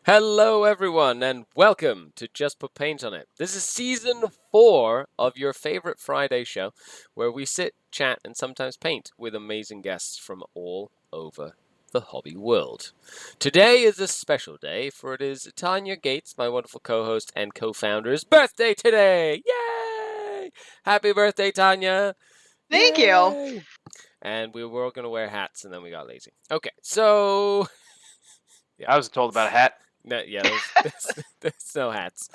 Hello, everyone, and welcome to Just Put Paint on It. This is season 4 of your favorite Friday show, where we sit, chat, and sometimes paint with amazing guests from all over the hobby world. Today is a special day, for it is Tanya Gates, my wonderful co-host and co-founder's birthday today. Yay! Happy birthday, Tanya! Thank you. And we were all going to wear hats, and then we got lazy. Okay, so I was told about a hat. no, yeah, there's no hats.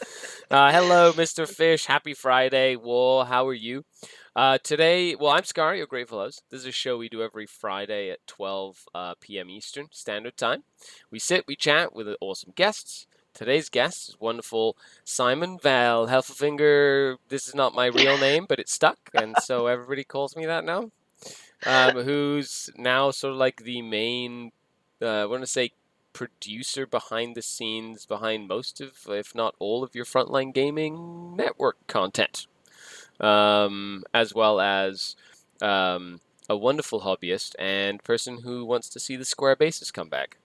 Hello, Mr. Fish. Happy Friday. Whoa, how are you? Today, well, I'm Skari, your Grateful Host. This is a show we do every Friday at 12 p.m. Eastern Standard Time. We sit, we chat with awesome guests. Today's guest is wonderful Simon Val Heffelfinger. This is not my real name, but it's stuck, and so everybody calls me that now. Who's now sort of like the main, I want to say, producer behind the scenes behind most of, if not all of your Frontline Gaming Network content, as well as a wonderful hobbyist and person who wants to see the square bases come back.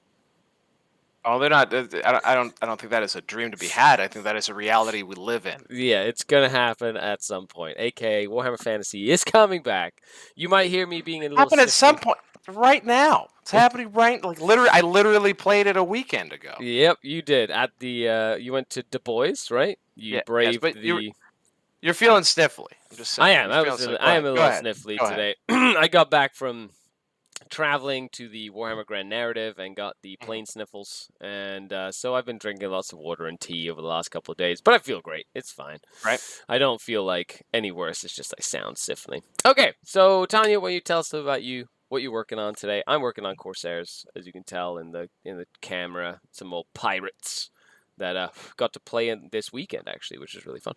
Oh, they're not. I don't think that is a dream to be had. I think that is a reality we live in. Yeah, it's gonna happen at some point. AKA Warhammer Fantasy is coming back. You might hear me being a little. Happen at some point. Right now, it's happening right. Like literally, I literally played it a weekend ago. Yep, you did at the. You went to Du Bois, right? You braved but the. You're feeling sniffly. I'm just saying. I am. I am a little sniffly today. I got back from traveling to the Warhammer Grand Narrative and got the plain sniffles, and so I've been drinking lots of water and tea over the last couple of days. But I feel great. It's fine. Right. I don't feel like any worse. It's just I sound sniffly. Okay, so Tanya, why don't you tell us about you? What you're working on today? I'm working on Corsairs, as you can tell in the camera. Some old pirates that got to play in this weekend actually, which is really fun.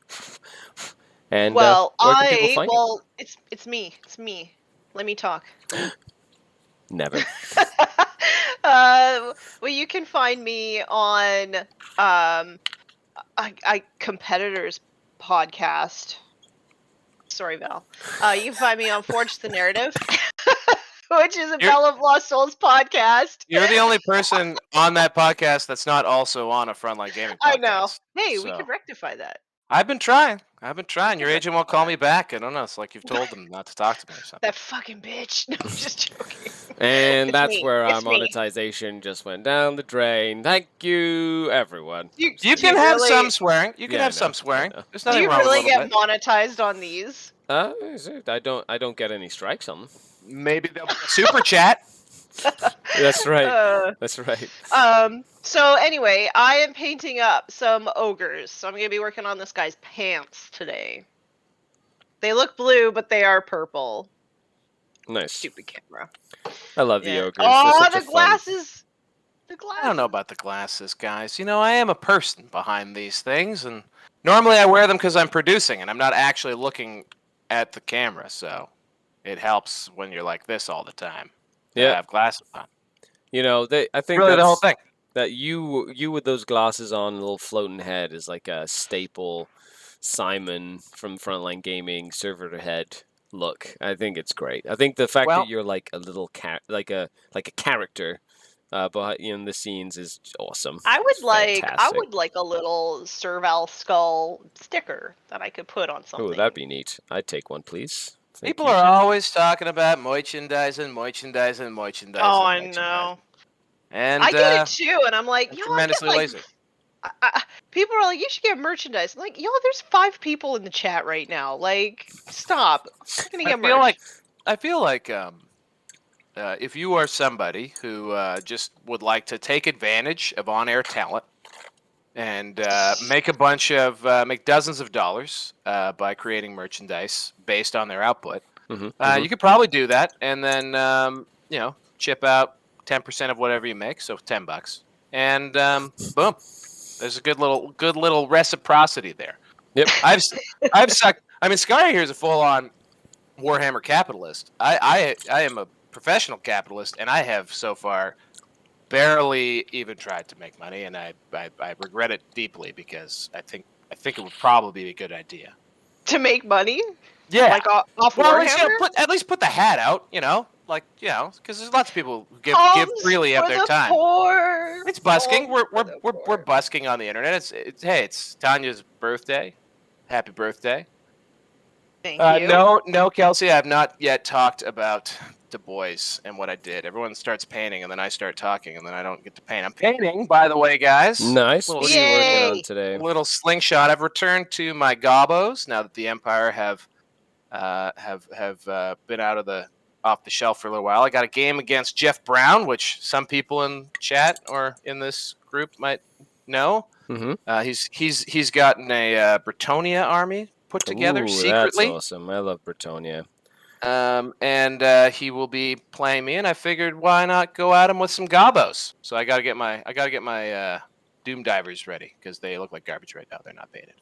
And well, where can people find you? it's me. Let me talk. Never. Well, you can find me on Competitors podcast. Sorry, Val. You can find me on Forge the Narrative. Which is a Bell of Lost Souls podcast. You're the only person on that podcast that's not also on a Frontline Gaming podcast. I know. Hey, we could rectify that. I've been trying. Your agent won't call me back. I don't know. It's like you've told them not to talk to me or something. That fucking bitch. No, I'm just joking. And that's where our monetization just went down the drain. Thank you, everyone. You can have some swearing. You can have some swearing. There's nothing wrong with it. Do you really get monetized on these? I don't get any strikes on them. Maybe they'll super chat. That's right. That's right. So anyway, I am painting up some ogres. So I'm going to be working on this guy's pants today. They look blue, but they are purple. Nice. Stupid camera. I love the ogres. Oh, the glasses. The glasses. I don't know about the glasses, guys. You know, I am a person behind these things, and normally I wear them because I'm producing, and I'm not actually looking at the camera, so it helps when you're like this all the time. Yeah, I have glasses on. You know, I think really the whole thing. That you with those glasses on, a little floating head, is like a staple Simon from Frontline Gaming server head look. I think it's great. I think the fact that you're like a little like a character behind the scenes is awesome. I would like a little Serval skull sticker that I could put on something. Oh, that'd be neat. I'd take one, please. People are always talking about merchandising. Oh, I know. And I get it too, and I'm like, tremendously lazy. People are like, you should get merchandise. I'm like, there's 5 people in the chat right now. Like, stop. I'm gonna get merch. I feel like if you are somebody who just would like to take advantage of on-air talent and make dozens of dollars by creating merchandise based on their output, you could probably do that, and then chip out 10% of whatever you make, so $10, and boom, there's a good little reciprocity there. Yep, I've sucked. I mean, Skari here is a full-on Warhammer capitalist. I am a professional capitalist, and I have so far barely even tried to make money, and I regret it deeply because I think it would probably be a good idea to make money. Yeah, like off Warhammer. At least put the hat out. You know, like, because there's lots of people who give Homes freely for of their the time. poor. It's busking. Homes for the We're poor. busking on the internet. It's Tanya's birthday. Happy birthday. Thank you. No, Kelsey, I have not yet talked about Du Bois and what I did. Everyone starts painting, and then I start talking, and then I don't get to paint. I'm painting, by the way, guys. Nice. Little What are you working on Yay! today? little slingshot. I've returned to my gobos now that the Empire have been off the shelf for a little while. I got a game against Jeff Brown, which some people in chat or in this group might know. Mm-hmm. He's gotten a Bretonia army put together Ooh, secretly. that's awesome. I love Bretonia. And he will be playing me, and I figured why not go at him with some gobos. So I gotta get my Doom Divers ready because they look like garbage right now. They're not painted.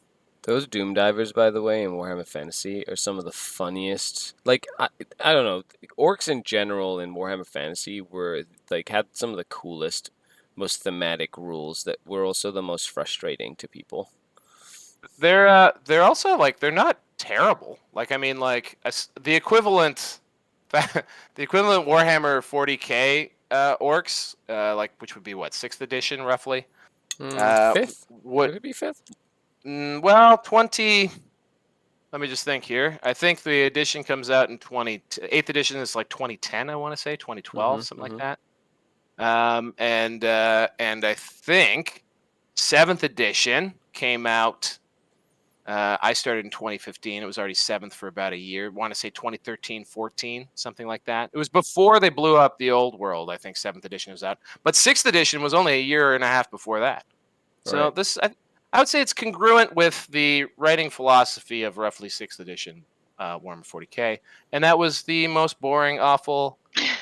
Those Doom Divers, by the way, in Warhammer Fantasy are some of the funniest. Like, I don't know, orcs in general in Warhammer Fantasy were like had some of the coolest, most thematic rules that were also the most frustrating to people. They're also like they're not terrible. Like I mean like the equivalent Warhammer 40K orcs like which would be what 6th edition roughly. Fifth? Would Would it be fifth? well 20. Let me just think here. I think the edition comes out in 8th edition is like 2010. I want to say 2012 something like that. And I think 7th edition came out. I started in 2015. It was already 7th for about a year. I want to say 2013, 14, something like that. It was before they blew up the old world. I think 7th edition was out. But 6th edition was only a year and a half before that. So Right. I would say it's congruent with the writing philosophy of roughly 6th edition Warhammer 40K. And that was the most boring, awful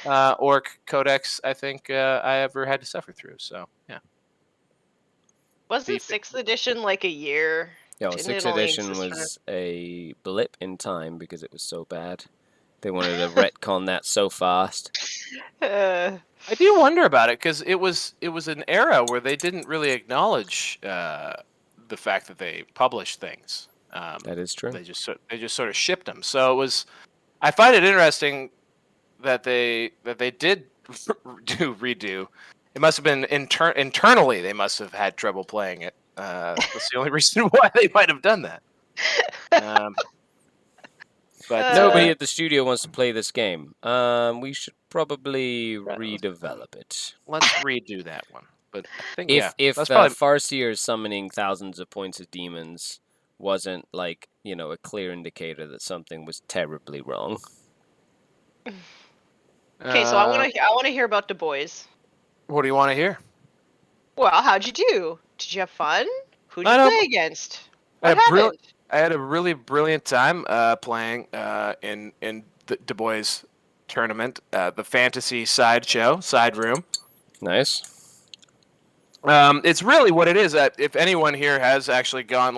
orc codex I think I ever had to suffer through. So, yeah. Wasn't 6th edition like a year? Yeah, well, Didn't it 6th only edition exist was a blip in time because it was so bad. They wanted to retcon that so fast. for... I do wonder about it because it was an era where they didn't really acknowledge the fact that they published things. That is true. They just sort of shipped them. So it was. I find it interesting that they did redo. It must have been internally. They must have had trouble playing it. That's the only reason why they might have done that. But Nobody at the studio wants to play this game. We should probably redevelop it. let's redo that one. But I think If that's probably Farseer summoning thousands of points of demons wasn't like a clear indicator that something was terribly wrong. Okay, so I want to hear about Du Bois. What do you want to hear? Well, how'd you do? Did you have fun? Who'd you I play against? What I happened? had a really brilliant time playing in the Du Bois tournament, the fantasy side room. Nice. It's really what it is. If anyone here has actually gone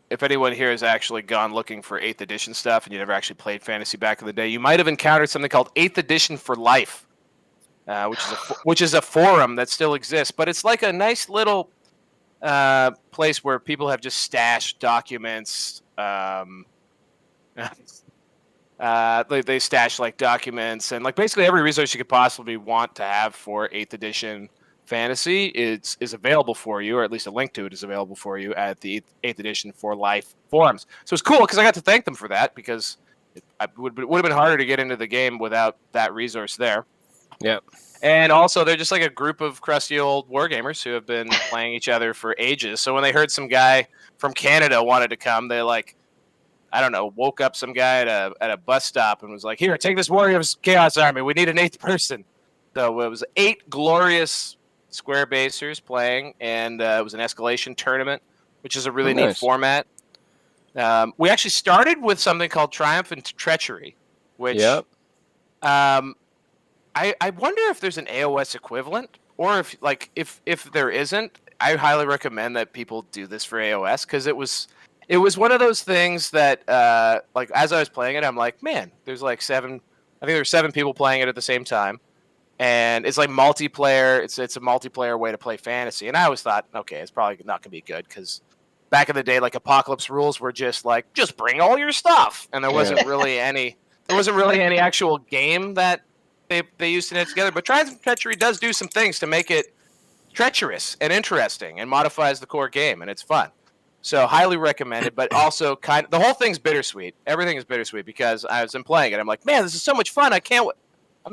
if anyone here has actually gone looking for 8th edition stuff and you never actually played fantasy back in the day, you might have encountered something called 8th edition for life, which is a forum that still exists. But it's like a nice little place where people have just stashed documents. They stash like documents and like basically every resource you could possibly want to have for 8th edition fantasy is available for you, or at least a link to it is available for you at the 8th edition for life forums. So it's cool because I got to thank them for that because it would have been harder to get into the game without that resource there. Yep. And also, they're just like a group of crusty old wargamers who have been playing each other for ages. So when they heard some guy from Canada wanted to come, they woke up some guy at a bus stop and was like, "Here, take this Warriors Chaos Army. We need an 8th person." So it was 8 glorious square basers playing, and it was an escalation tournament, which is a really neat format. We actually started with something called Triumph and Treachery, which I wonder if there's an AOS equivalent, or if there isn't. I highly recommend that people do this for AOS because it was one of those things that as I was playing it, I'm like, man, there's like 7. I think there's 7 people playing it at the same time, and it's like multiplayer. It's a multiplayer way to play fantasy, and I always thought, okay, it's probably not gonna be good because back in the day, like Apocalypse rules were just like, just bring all your stuff, and there wasn't really any actual game that they used to knit together. But Trials of Treachery does do some things to make it treacherous and interesting, and modifies the core game, and it's fun. So highly recommended, but also the whole thing's bittersweet. Everything is bittersweet because I was playing it. I'm like, man, this is so much fun. I'm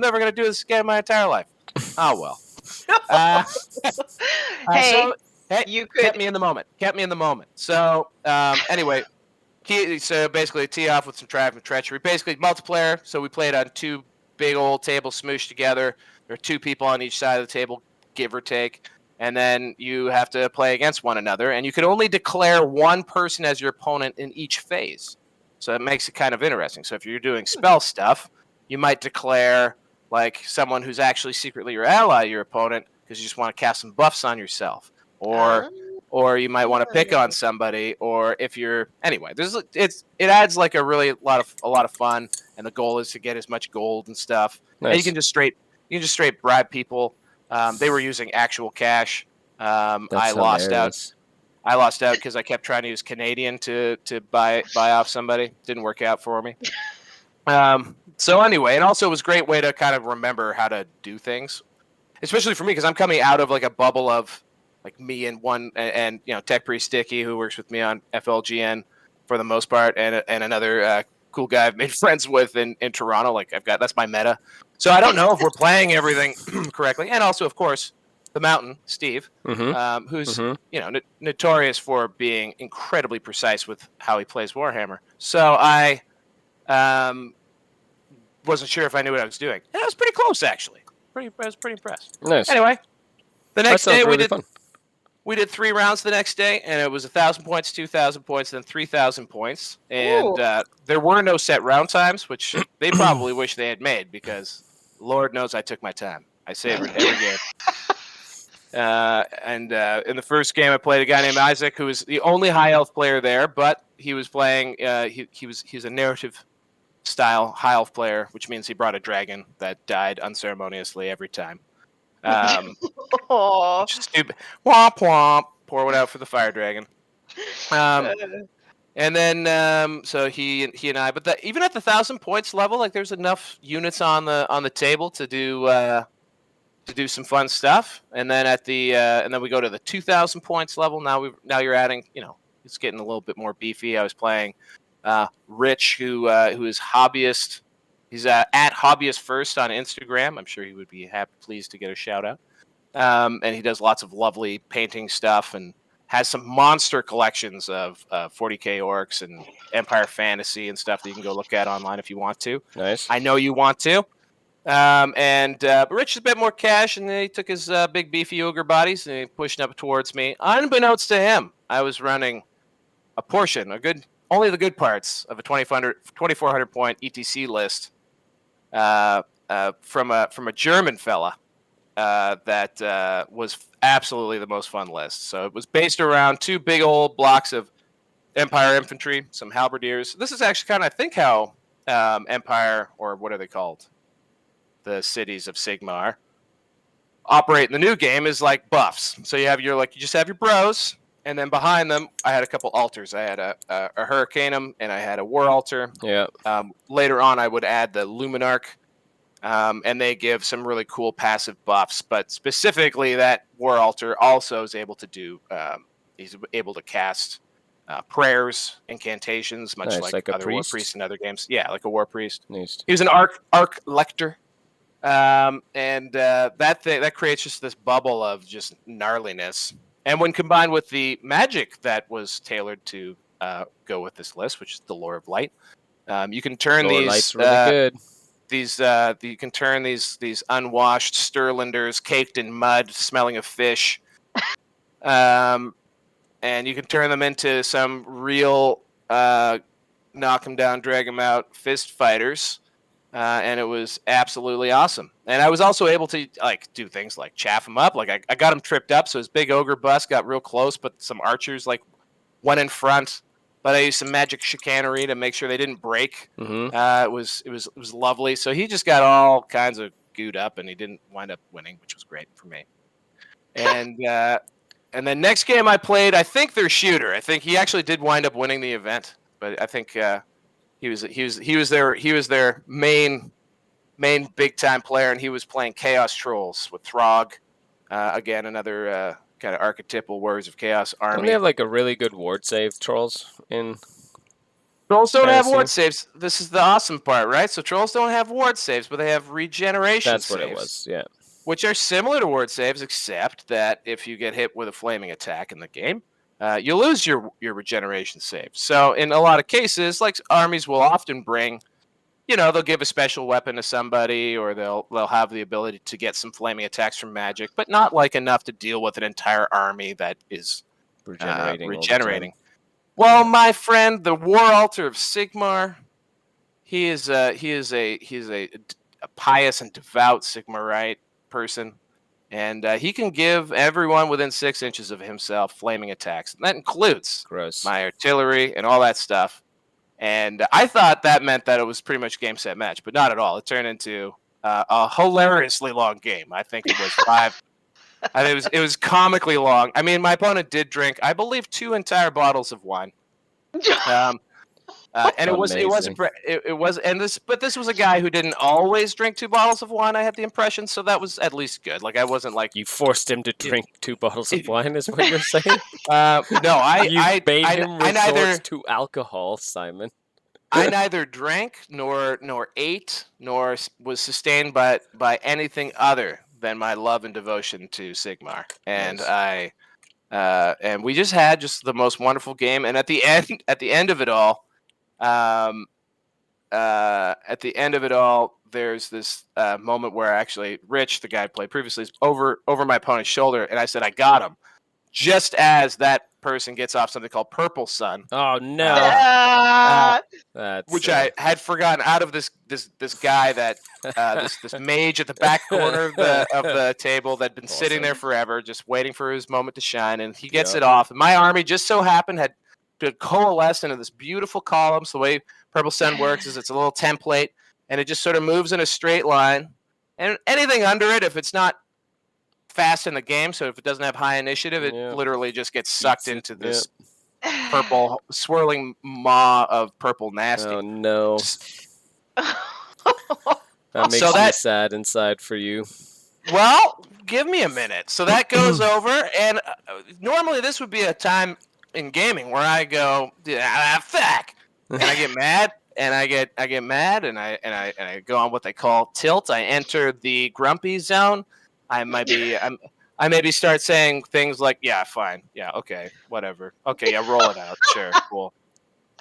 never gonna do this again in my entire life. Oh well. Hey, you kept me in the moment. So anyway, so basically tee off with some Triumph and Treachery. Basically multiplayer. So we played on 2 big old tables smooshed together. There are 2 people on each side of the table, give or take. And then you have to play against one another. And you can only declare one person as your opponent in each phase. So it makes it kind of interesting. So if you're doing spell stuff, you might declare like someone who's actually secretly your ally, your opponent, because you just want to cast some buffs on yourself. Or you might want to pick on somebody, or if you're anyway, it adds like a lot of fun, and the goal is to get as much gold and stuff. Nice. And you can just straight bribe people. They were using actual cash. I lost out because I kept trying to use Canadian to buy off somebody. Didn't work out for me. So anyway, and also it was a great way to kind of remember how to do things, especially for me because I'm coming out of like a bubble of like me and Tech Priest Sticky, who works with me on FLGN for the most part, and another cool guy I've made friends with in Toronto. Like that's my meta. So I don't know if we're playing everything correctly. And also, of course, the Mountain, Steve, who's notorious for being incredibly precise with how he plays Warhammer. So I wasn't sure if I knew what I was doing. And I was pretty close, actually. I was pretty impressed. Nice. Anyway, the next day we did 3 rounds the next day, and it was 1,000 points, 2,000 points, then 3,000 points. And there were no set round times, which they probably wish they had made because Lord knows I took my time. I savored every game. And in the first game, I played a guy named Isaac, who was the only high elf player there, but he was playing. He's a narrative style high elf player, which means he brought a dragon that died unceremoniously every time. Stupid. Womp womp. Pour one out for the fire dragon. And then so he and I, but even at the 1,000 points level, like there's enough units on the table to do some fun stuff. And then and then we go to the 2,000 points level. Now you're adding, it's getting a little bit more beefy. I was playing Rich, who is hobbyist. He's at Hobbyist First on Instagram. I'm sure he would be pleased to get a shout out. And he does lots of lovely painting stuff and has some monster collections of 40k orcs and Empire Fantasy and stuff that you can go look at online if you want to. Nice. I know you want to. But Rich is a bit more cash, and he took his big beefy ogre bodies and he pushed up towards me. Unbeknownst to him, I was running a portion, only the good parts of a 2,400 point ETC list from a German fella. That was absolutely the most fun list. So it was based around 2 big old blocks of Empire infantry, some halberdiers. This is actually kind of, I think, how Empire, or what are they called? The cities of Sigmar operate in the new game is like buffs. So you just have your bros, and then behind them, I had a couple altars. I had a Hurricanum, and I had a War Altar. Yeah. Later on, I would add the Luminarch. And they give some really cool passive buffs, but specifically that War Altar also is able to do. He's able to cast prayers, incantations, much like other War Priests in other games. Yeah, like a War Priest. Nice. He was an Arc Lector, and that creates just this bubble of just gnarliness. And when combined with the magic that was tailored to go with this list, which is the Lore of Light, you can turn Lore these. Light's really good. You can turn these unwashed Stirlanders caked in mud, smelling of fish, and you can turn them into some real knock them down, drag them out fist fighters, and it was absolutely awesome. And I was also able to do things like chaff them up. Like I got him tripped up, so his big ogre bus got real close, but some archers went in front. But I used some magic chicanery to make sure they didn't break. Mm-hmm. It was lovely. So he just got all kinds of gooed up, and he didn't wind up winning, which was great for me. And And then next game I played, I think their shooter. I think he actually did wind up winning the event, but I think he was their main big time player, and he was playing Chaos Trolls with Throg. Again, another kind of archetypal Warriors of Chaos army. Don't they have like a really good ward save, Trolls? Trolls don't have Fantasy? ward saves. This is the awesome part, right? So Trolls don't have ward saves, but they have regeneration That's saves. what it was, yeah. Which are similar to ward saves, except that if you get hit with a flaming attack in the game, you lose your regeneration save. So in a lot of cases, like armies will often bring, they'll give a special weapon to somebody, or they'll have the ability to get some flaming attacks from magic, but not like enough to deal with an entire army that is regenerating. Well, my friend, the War Altar of Sigmar, he is a pious and devout Sigmarite person, and he can give everyone within 6 inches of himself flaming attacks. And that includes my artillery and all that stuff. And I thought that meant that it was pretty much game, set, match, but not at all. It turned into a hilariously long game. I think it was 5. I think it was comically long. I mean, my opponent did drink, I believe, 2 entire bottles of wine. And this was a guy who didn't always drink 2 bottles of wine. I had the impression, so that was at least good. Like I wasn't like you forced him to drink 2 bottles of wine, is what you're saying? No, I made him resort neither to alcohol, Simon. I neither drank nor ate nor was sustained by anything other than my love and devotion to Sigmar, and Nice. and we just had the most wonderful game. And at the end of it all, there's this moment where actually Rich, the guy I played previously, is over my opponent's shoulder, and I said, I got him. Just as that person gets off something called Purple Sun. Oh no! Which I had forgotten. Out of this guy that this mage at the back corner of the table that'd been sitting there forever, just waiting for his moment to shine, and he gets it off. And my army just so happened had coalesced into this beautiful column. So the way Purple Sun works is it's a little template, and it just sort of moves in a straight line. And anything under it, if it's not fast in the game, so if it doesn't have high initiative, it literally just gets sucked into this purple swirling maw of purple nasty. Oh no. That makes me sad inside for you. Well, give me a minute. So that goes over, and normally this would be a time in gaming where I go, fuck, and I get mad, and I get mad, and I go on what they call tilt. I enter the grumpy zone. I maybe start saying things like, yeah, fine, yeah, okay, whatever, okay, yeah, roll it out, sure, cool,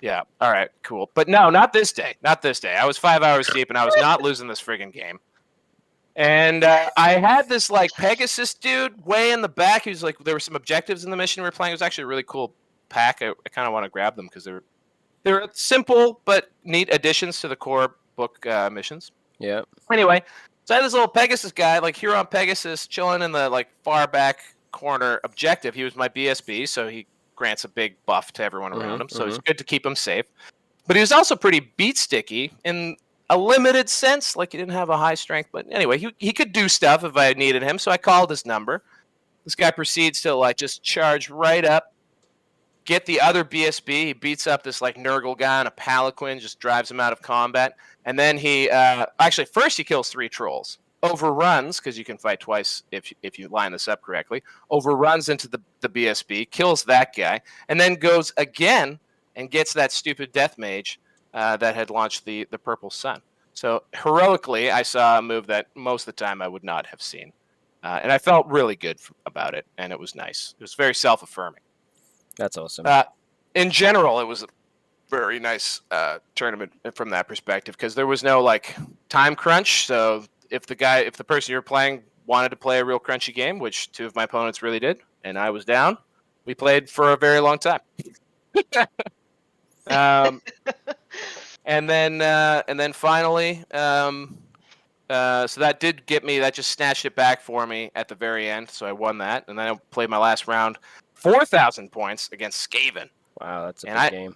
yeah, all right, cool. But no, not this day. I was 5 hours deep, and I was not losing this friggin' game. And I had this like Pegasus dude way in the back. He was like, there were some objectives in the mission we were playing. It was actually a really cool pack. I kind of want to grab them because they're simple but neat additions to the core book missions. Yeah. Anyway. So I had this little Pegasus guy, like Huron Pegasus, chilling in the like far back corner objective. He was my BSB, so he grants a big buff to everyone around him. So it's good to keep him safe. But he was also pretty beat sticky in a limited sense. Like he didn't have a high strength, but anyway, he could do stuff if I needed him. So I called his number. This guy proceeds to like just charge right up, get the other BSB. He beats up this like Nurgle guy on a Palanquin, just drives him out of combat. And then he first he kills 3 trolls, overruns, because you can fight twice if you line this up correctly, overruns into the BSB, kills that guy, and then goes again and gets that stupid death mage that had launched the Purple Sun. So heroically, I saw a move that most of the time I would not have seen. And I felt really good about it, and it was nice. It was very self-affirming. That's awesome. In general, it was a very nice tournament from that perspective because there was no like time crunch. So if the person you were playing wanted to play a real crunchy game, which 2 of my opponents really did, and I was down, we played for a very long time. And then finally, so that did get me. That just snatched it back for me at the very end. So I won that, and then I played my last round, 4,000 points against Skaven. Wow, that's a big game.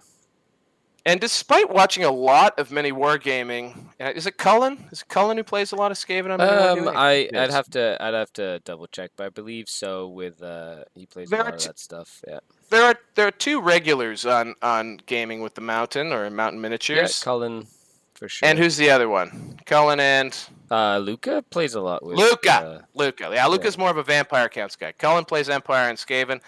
And despite watching a lot of mini wargaming, is it Cullen? Is it Cullen who plays a lot of Skaven on mini wargaming? I'd have to double check, but I believe so. With he plays a lot of that stuff. Yeah. There are two regulars on Gaming with the Mountain or Mountain Yeah, Miniatures. Cullen, for sure. And who's the other one? Cullen and Luca plays a lot with Luca. Yeah, Luca's more of a Vampire Counts guy. Cullen plays Empire and Skaven.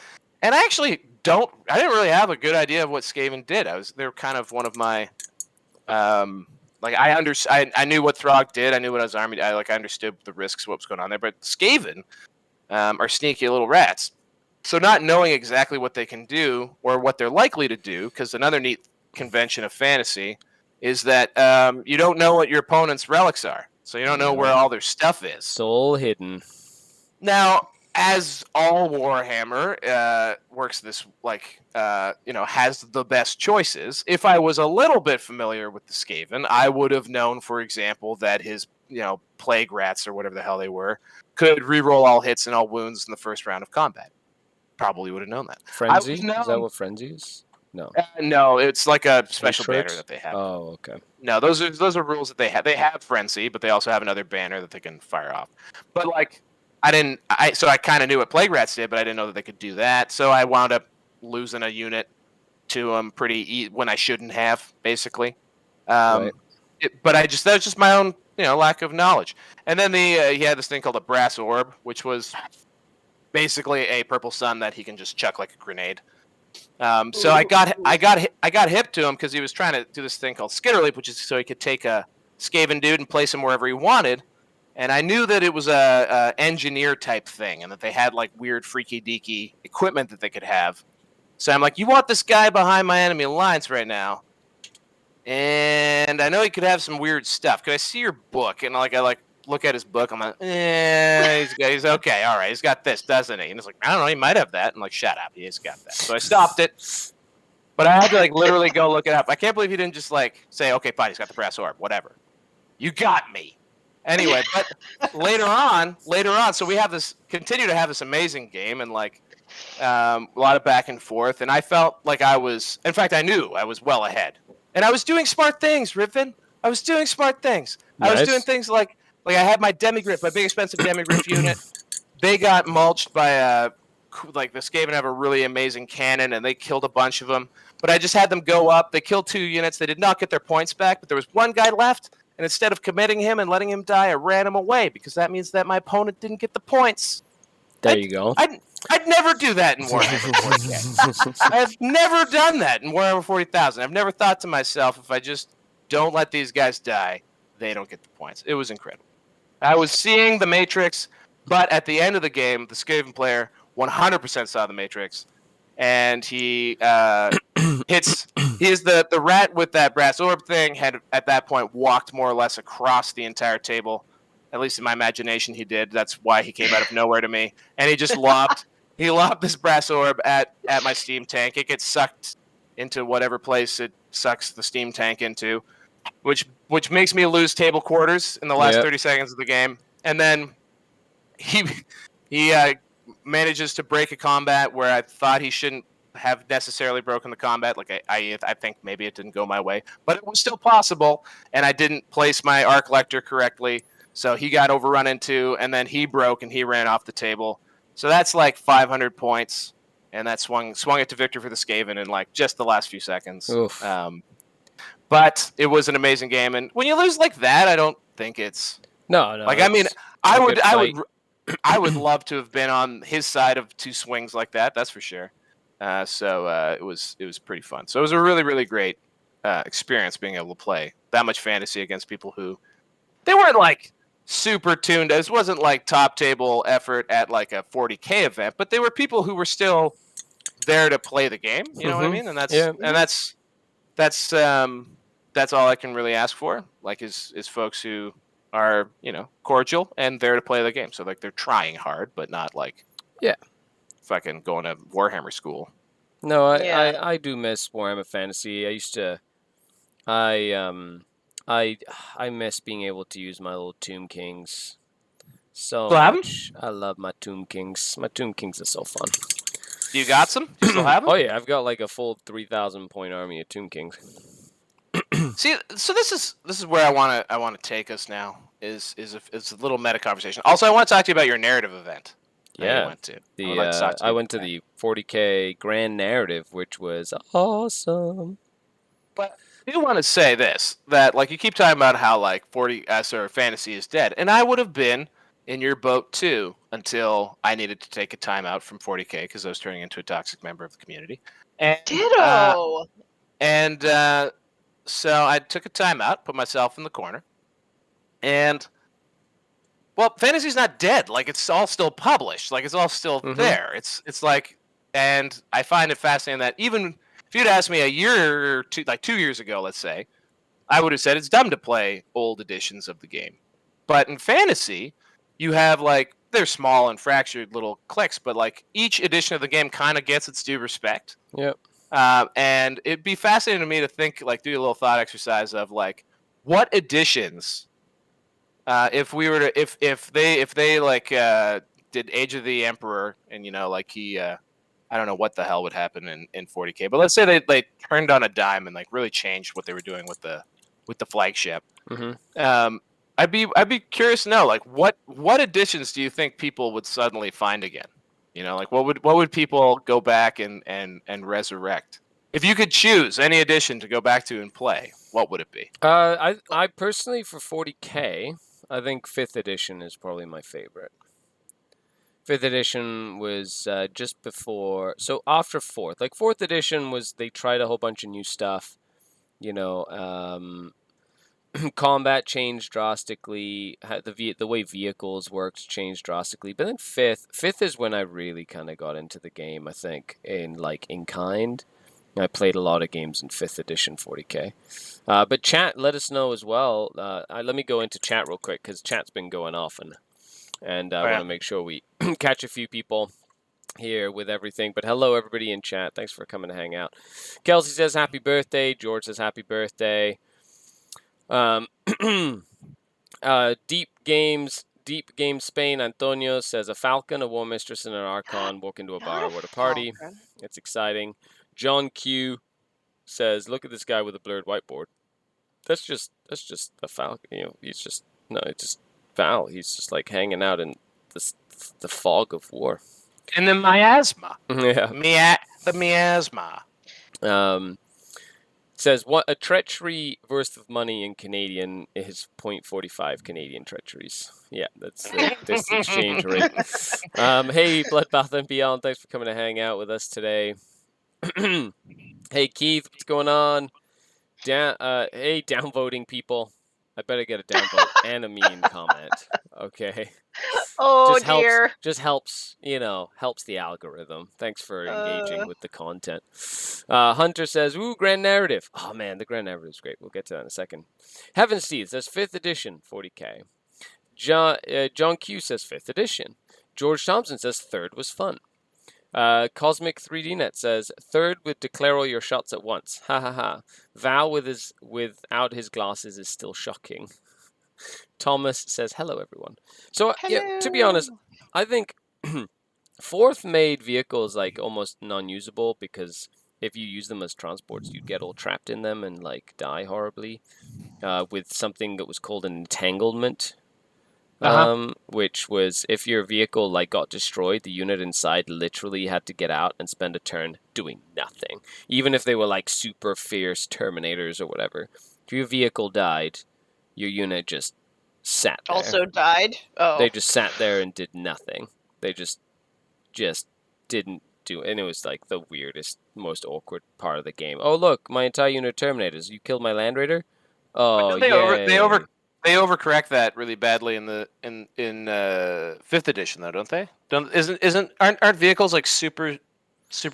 And I actually I didn't really have a good idea of what Skaven did. They were kind of one of my like I knew what Throg did. I knew what his army. I understood the risks, what was going on there. But Skaven are sneaky little rats. So not knowing exactly what they can do or what they're likely to do, because another neat convention of fantasy is that you don't know what your opponent's relics are. So you don't know where all their stuff is. It's all hidden. Now, as all Warhammer works this has the best choices. If I was a little bit familiar with the Skaven, I would have known, for example, that his plague rats or whatever the hell they were could reroll all hits and all wounds in the first round of combat. Probably would have known that. Frenzy? Is that what Frenzy is? No. No, it's like a special banner that they have. Oh, okay. No, those are rules that they have. They have Frenzy, but they also have another banner that they can fire off. But so I kind of knew what Plague Rats did, but I didn't know that they could do that. So I wound up losing a unit to them when I shouldn't have, basically. Right. But that was just my own lack of knowledge. And then he had this thing called a Brass Orb, which was basically a purple sun that he can just chuck like a grenade. So I got hip to him because he was trying to do this thing called Skitter Leap, which is so he could take a Skaven dude and place him wherever he wanted. And I knew that it was a engineer type thing, and that they had like weird freaky deaky equipment that they could have. So I'm like, you want this guy behind my enemy lines right now? And I know he could have some weird stuff. Could I see your book? And I look at his book. I'm like, he's okay. All right, he's got this, doesn't he? And it's like, I don't know, he might have that. I'm like, shut up, he's got that. So I stopped it. But I had to literally go look it up. I can't believe he didn't just say, okay, fine, he's got the Brass Orb, whatever. You got me. Anyway, but later on, so we continue to have this amazing game and a lot of back and forth. And I felt like I knew I was well ahead. And I was doing smart things, Riven. I was doing smart things. Nice. I was doing things like I had my Demigriff, my big expensive Demigriff unit. They got mulched by the Skaven have a really amazing cannon, and they killed a bunch of them. But I just had them go up. They killed 2 units. They did not get their points back, but there was one guy left. And instead of committing him and letting him die, I ran him away because that means that my opponent didn't get the points. There you go. I'd never do that in Warhammer 40K. I've never done that in Warhammer 40,000. I've never thought to myself, if I just don't let these guys die, they don't get the points. It was incredible. I was seeing the Matrix, but at the end of the game, the Skaven player 100% saw the Matrix, and he is the rat with that Brass Orb thing had at that point walked more or less across the entire table. At least in my imagination he did. That's why he came out of nowhere to me. And he just lobbed this Brass Orb at my steam tank. It gets sucked into whatever place it sucks the steam tank into, which makes me lose table quarters in the last 30 seconds of the game. And then he manages to break a combat where I thought he shouldn't have necessarily broken the combat. I think maybe it didn't go my way, but it was still possible, and I didn't place my Arc Lector correctly, so he got overrun into, and then he broke and he ran off the table. So that's 500 points, and that swung it to victory for the Skaven in just the last few seconds. But it was an amazing game, and when you lose like that, I don't think it's no. I would love to have been on his side of 2 swings like that. That's for sure. So it was pretty fun. So it was a really, really great experience being able to play that much fantasy against people who they weren't super tuned. This wasn't top table effort at a 40K event, but they were people who were still there to play the game. You know what I mean? And that's all I can really ask for. Is folks who are cordial and there to play the game. So they're trying hard, but not fucking going to Warhammer school. No, I do miss Warhammer Fantasy. I miss being able to use my little Tomb Kings so much. I love my Tomb Kings. My Tomb Kings are so fun. You got some? You still have them? Oh yeah, I've got a full 3,000 point army of Tomb Kings. See, so this is where I want to take us now. Is a little meta conversation. Also, I want to talk to you about your narrative event that you Yeah. went to. I would like to talk to I you went to about the 40K Grand Narrative, which was awesome. But I do want to say this, that like you keep talking about how like fantasy is dead, and I would have been in your boat too until I needed to take a timeout from 40K because I was turning into a toxic member of the community, and Ditto. and so I took a timeout, put myself in the corner, and well, fantasy's not dead. Like it's all still published. Like it's all still there. It's like, and I find it fascinating that even if you'd asked me a year or two, like 2 years ago, let's say, I would have said it's dumb to play old editions of the game. But in fantasy, you have like they're small and fractured little clicks, but like each edition of the game kind of gets its due respect. Yep. And it'd be fascinating to me to think, like, do a little thought exercise of like what editions, if we were to, if they like did Age of the Emperor, and like he, I don't know what the hell would happen in 40K, but let's say they turned on a dime and like really changed what they were doing with the flagship. I'd be curious to know, like, what editions do you think people would suddenly find again? Like what would people go back and resurrect? If you could choose any edition to go back to and play, what would it be? I personally, for 40K, I think 5th edition is probably my favorite. 5th edition was just before, so after 4th. Like 4th edition was, they tried a whole bunch of new stuff. Combat changed drastically. The way vehicles worked changed drastically. But then 5th is when I really kind of got into the game, I think, in kind. I played a lot of games in 5th edition 40K. But chat, let us know as well. Let me go into chat real quick, because chat's been going off, and I want to make sure we catch a few people here with everything. But hello, everybody in chat. Thanks for coming to hang out. Kelsey says happy birthday. George says happy birthday. Deep Games Spain. Antonio says a falcon, a war mistress, and an archon walk into a bar. What a party! It's exciting. John Q says, "Look at this guy with a blurred whiteboard. That's just a falcon. He's just it's just Val. He's just like hanging out in the fog of war." In the miasma. Yeah. The miasma. Says, what a treachery worth of money in Canadian is 0.45 Canadian treacheries. Yeah, that's the exchange rate. Hey, Bloodbath and Beyond, thanks for coming to hang out with us today. Hey, Keith, what's going on? Hey, downvoting people. I better get a downvote and a mean comment. Okay. Oh, dear. Just helps the algorithm. Thanks for engaging with the content. Hunter says, ooh, Grand Narrative. Oh, man, the Grand Narrative is great. We'll get to that in a second. Heaven's Teeth says 5th edition, 40K. John Q says 5th edition. George Thompson says 3rd was fun. Cosmic 3D Net says 3rd with declare all your shots at once. Ha ha ha. Val without his glasses is still shocking. Thomas says hello, everyone. So yeah, to be honest, I think 4th made vehicles like almost non-usable, because if you use them as transports, you'd get all trapped in them and like die horribly. With something that was called an entanglement. Which was, if your vehicle like got destroyed, the unit inside literally had to get out and spend a turn doing nothing. Even if they were like super fierce Terminators or whatever. If your vehicle died, your unit just sat there. Also died? Oh. They just sat there and did nothing. They just didn't do, and it was like the weirdest, most awkward part of the game. Oh look, my entire unit of Terminators. You killed my Land Raider? Oh, yeah. They overcorrect that really badly in 5th edition, though, don't they? Aren't vehicles like super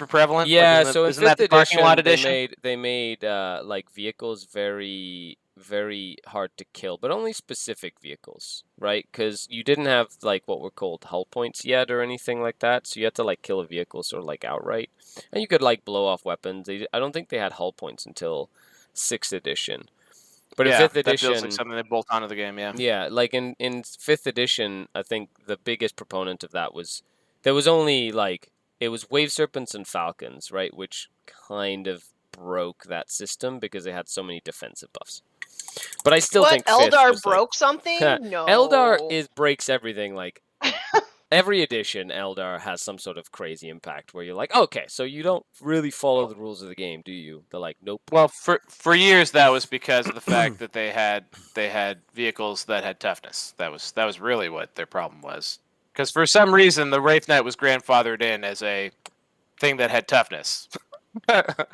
prevalent? Yeah, like, so in 5th edition, they made like vehicles very, very hard to kill, but only specific vehicles, right? Because you didn't have like what were called hull points yet or anything like that, so you had to like kill a vehicle sort of like outright, and you could like blow off weapons. I don't think they had hull points until 6th edition. But in 5th edition, that feels like something they bolt onto the game. Yeah, like in 5th edition, I think the biggest proponent of that was there was only like, it was Wave Serpents and Falcons, right? Which kind of broke that system because they had so many defensive buffs. But I still What? think Fish Eldar was broke something? No. Eldar breaks everything. Like every edition, Eldar has some sort of crazy impact where you're like, okay, so you don't really follow the rules of the game, do you? They're like, nope. Well, for years that was because of the fact that they had vehicles that had toughness. That was really what their problem was. Because for some reason the Wraith Knight was grandfathered in as a thing that had toughness.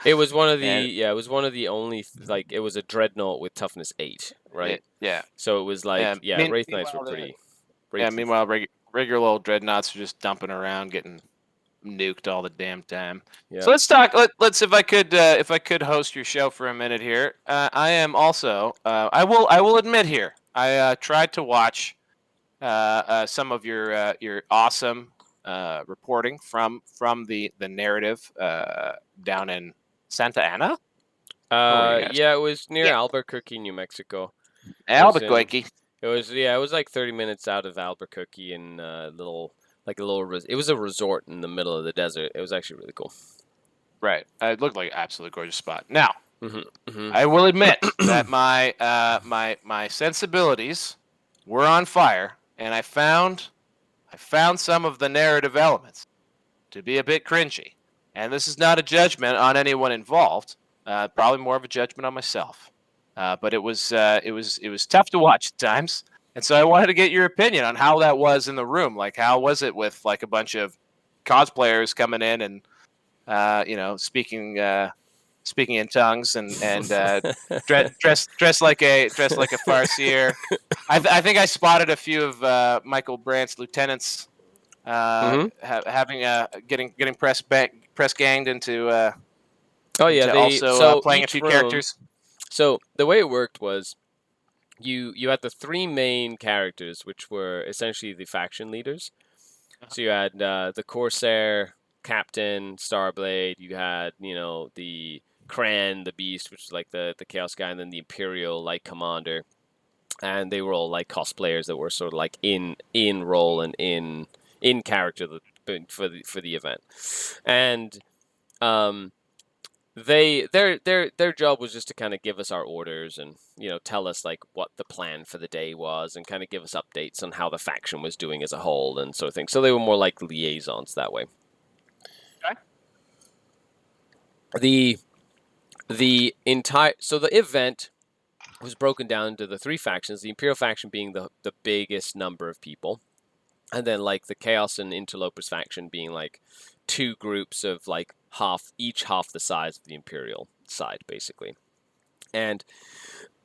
It was one of the And- it was one of the only like it was a dreadnought with toughness 8, right? Yeah. So it was like Wraith Knights were meanwhile, pretty. Meanwhile, regular old dreadnoughts are just dumping around, getting nuked all the damn time. Yeah. So let's talk. Let's if I could host your show for a minute here. I am also. I will admit here. I tried to watch some of your awesome reporting from the narrative down in Santa Ana. Yeah, it was near Yeah. Albuquerque, New Mexico. Albuquerque. It was like 30 minutes out of Albuquerque in a little. It was a resort in the middle of the desert. It was actually really cool. Right. It looked like an absolutely gorgeous spot. Now, Mm-hmm. I will admit that my my sensibilities were on fire, and I found some of the narrative elements to be a bit cringy. And this is not a judgment on anyone involved. Probably more of a judgment on myself. But it was tough to watch at times. And so I wanted to get your opinion on how that was in the room. Like, how was it with like a bunch of cosplayers coming in and speaking in tongues and dressed like a farseer. I think I spotted a few of Michael Brandt's lieutenants getting press ganged into. Oh yeah, playing a few characters. So the way it worked was you had the 3 main characters, which were essentially the faction leaders. So you had the Corsair Captain, Starblade. You had the Kran, the Beast, which is like the Chaos guy, and then the Imperial like Commander. And they were all like cosplayers that were sort of like in role and in character for the event. And their job was just to kind of give us our orders and tell us like what the plan for the day was and kind of give us updates on how the faction was doing as a whole and sort of thing. So they were more like liaisons that way. Okay. The event was broken down into the 3 factions, the Imperial faction being the biggest number of people, and then like the Chaos and Interlopers faction being like 2 groups of like half the size of the Imperial side, basically. And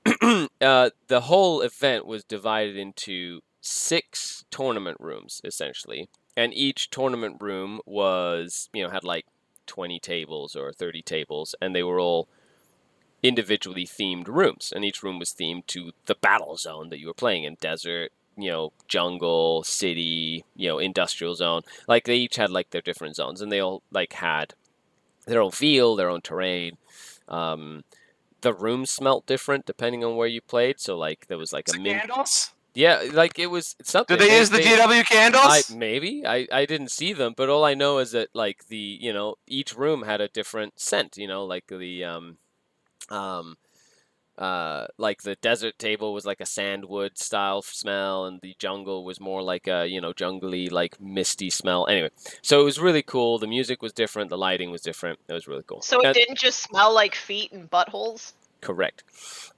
the whole event was divided into 6 tournament rooms, essentially. And each tournament room was, had like 20 tables or 30 tables, and they were all individually themed rooms. And each room was themed to the battle zone that you were playing in. Desert, jungle, city, industrial zone. Like they each had like their different zones, and they all like had their own feel, their own terrain. The rooms smelt different depending on where you played. So like there was like candles. Yeah, like it's something. Did they use the GW candles? Maybe I didn't see them, but all I know is that like each room had a different scent. Like like the desert table was like a sandwood style smell, and the jungle was more like a jungly like misty smell. Anyway, so it was really cool. The music was different, the lighting was different. It was really cool. So it didn't just smell like feet and buttholes? Correct.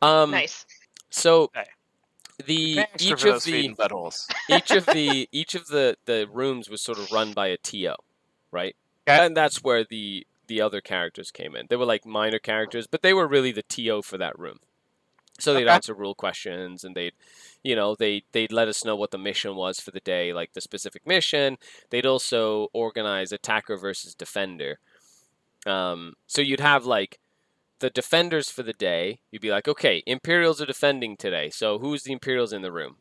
Nice. So each of the rooms was sort of run by a TO, right? Okay. And that's where the other characters came in. They were like minor characters, but they were really the TO for that room. So they'd answer rule questions, and they'd let us know what the mission was for the day, like the specific mission. They'd also organize attacker versus defender. So you'd have like the defenders for the day. You'd be like, okay, Imperials are defending today. So who's the Imperials in the room?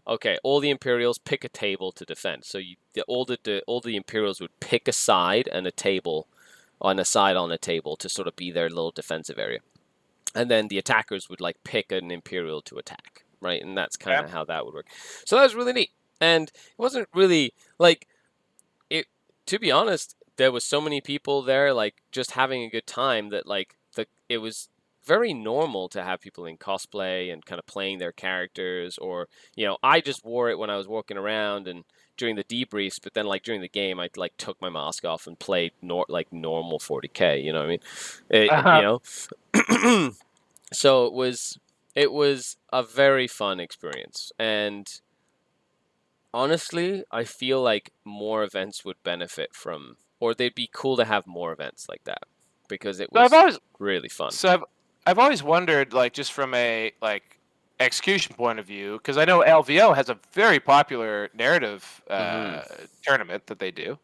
Okay, all the Imperials pick a table to defend. So all the Imperials would pick a side and a table on a table to sort of be their little defensive area. And then the attackers would like pick an Imperial to attack, right? And that's kind of how that would work. So that was really neat. And it wasn't really like it. To be honest, there was so many people there, like just having a good time that like it was very normal to have people in cosplay and kind of playing their characters, or I just wore it when I was walking around and during the debriefs, but then like during the game I like took my mask off and played like normal 40k, you know what I mean? So it was a very fun experience, and honestly, I feel like more events would benefit from, or they'd be cool to have more events like that, because it So I've was always really fun. so I've always wondered, like, just from a like execution point of view, because I know LVO has a very popular narrative tournament that they do.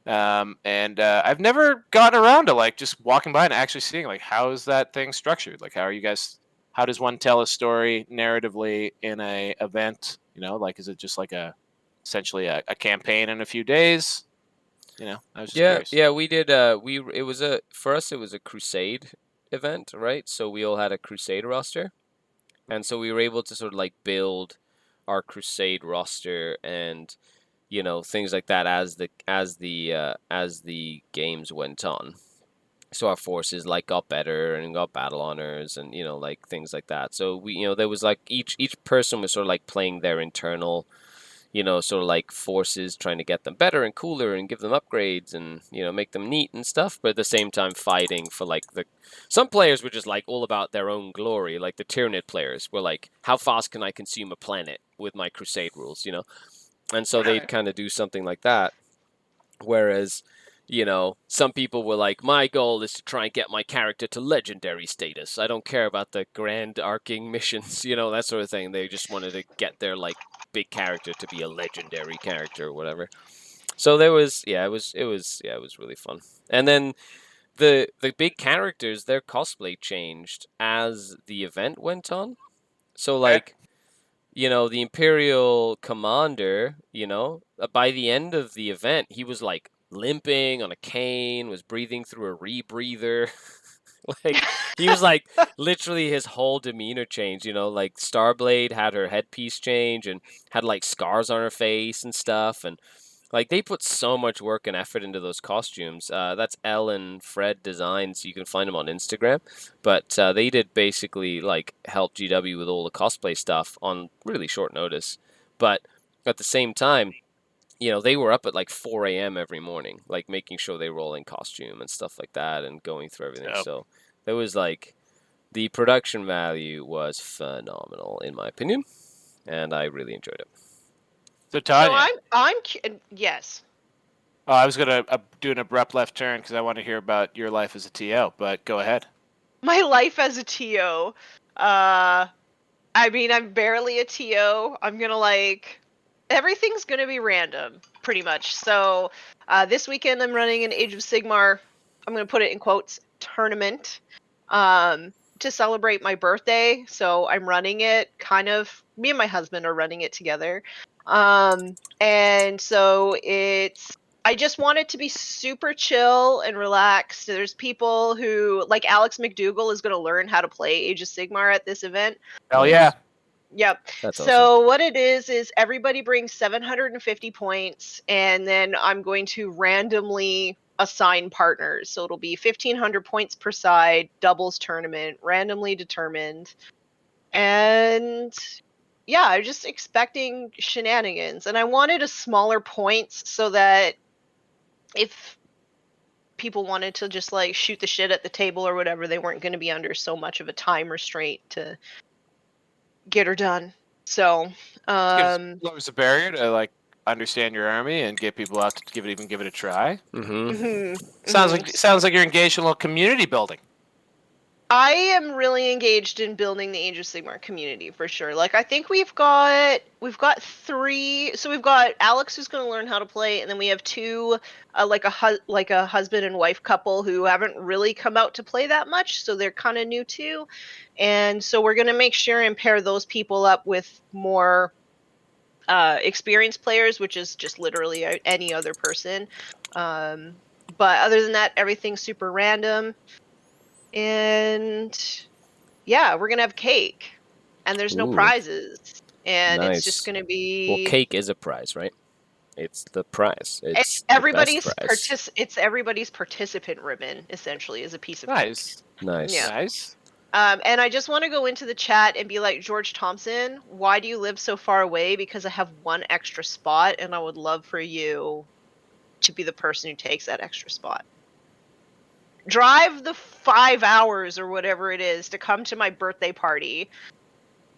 And I've never gotten around to like just walking by and actually seeing like how is that thing structured? Like, how are you guys? How does one tell a story narratively in a event? Like, is it just like essentially a campaign in a few days? I was just curious. Yeah, we did. It was for us. It was a crusade event, right? So we all had a crusade roster, and so we were able to sort of like build our crusade roster and things like that as the games went on. So our forces like got better and got battle honors and like things like that. So we there was like each person was sort of like playing their internal sort of like forces, trying to get them better and cooler and give them upgrades and make them neat and stuff, but at the same time fighting for like some players were just like all about their own glory, like the Tyranid players were like, how fast can I consume a planet with my crusade rules, and so they'd kind of do something like that. Whereas, some people were like, my goal is to try and get my character to legendary status. I don't care about the grand arcing missions, that sort of thing. They just wanted to get their like big character to be a legendary character or whatever. So there was, it was really fun. And then the big characters, their cosplay changed as the event went on. So like, the Imperial commander, by the end of the event, he was like limping on a cane, was breathing through a rebreather. Like, he was like, literally his whole demeanor changed, like Starblade had her headpiece change and had like scars on her face and stuff. And like, they put so much work and effort into those costumes. That's Elle and Fred Designs. You can find them on Instagram. But they did basically like help GW with all the cosplay stuff on really short notice. But at the same time, they were up at like 4 a.m. every morning, like making sure they were all in costume and stuff like that and going through everything. Yep. So there was like, the production value was phenomenal in my opinion, and I really enjoyed it. So Tanya, yes. oh, I was gonna do an abrupt left turn because I want to hear about your life as a TO, but go ahead. My life as a TO. I mean, I'm barely a TO. I'm gonna like, everything's gonna be random, pretty much. So, this weekend I'm running an Age of Sigmar, I'm gonna put it in quotes, tournament, to celebrate my birthday. So I'm running it me and my husband are running it together. And so I just want it to be super chill and relaxed. There's people who, like Alex McDougall, is going to learn how to play Age of Sigmar at this event. Hell yeah. Yep. That's so awesome. what it is everybody brings 750 points, and then I'm going to randomly assign partners. So it'll be 1,500 points per side, doubles tournament, randomly determined. And yeah, I'm just expecting shenanigans. And I wanted a smaller points so that if people wanted to just like shoot the shit at the table or whatever, they weren't going to be under so much of a time restraint to get her done. So lowers the barrier to like understand your army and get people out to give it a try. Sounds like you're engaged in a little community building. I am really engaged in building the Age of Sigmar community for sure. Like, I think we've got 3. So we've got Alex, who's going to learn how to play, and then we have 2, like a husband and wife couple who haven't really come out to play that much, so they're kind of new too. And so we're going to make sure and pair those people up with more experienced players, which is just literally any other person. But other than that, everything's super random. And yeah, we're gonna have cake, and there's no prizes, and nice. It's just gonna be. Well, cake is a prize, right? It's the prize. It's It's the best prize. it's everybody's participant ribbon, essentially, is a piece of cake. Nice. Nice. Yeah. Nice. And I just want to go into the chat and be like, George Thompson, why do you live so far away? Because I have one extra spot, and I would love for you to be the person who takes that extra spot. Drive the 5 hours or whatever it is to come to my birthday party,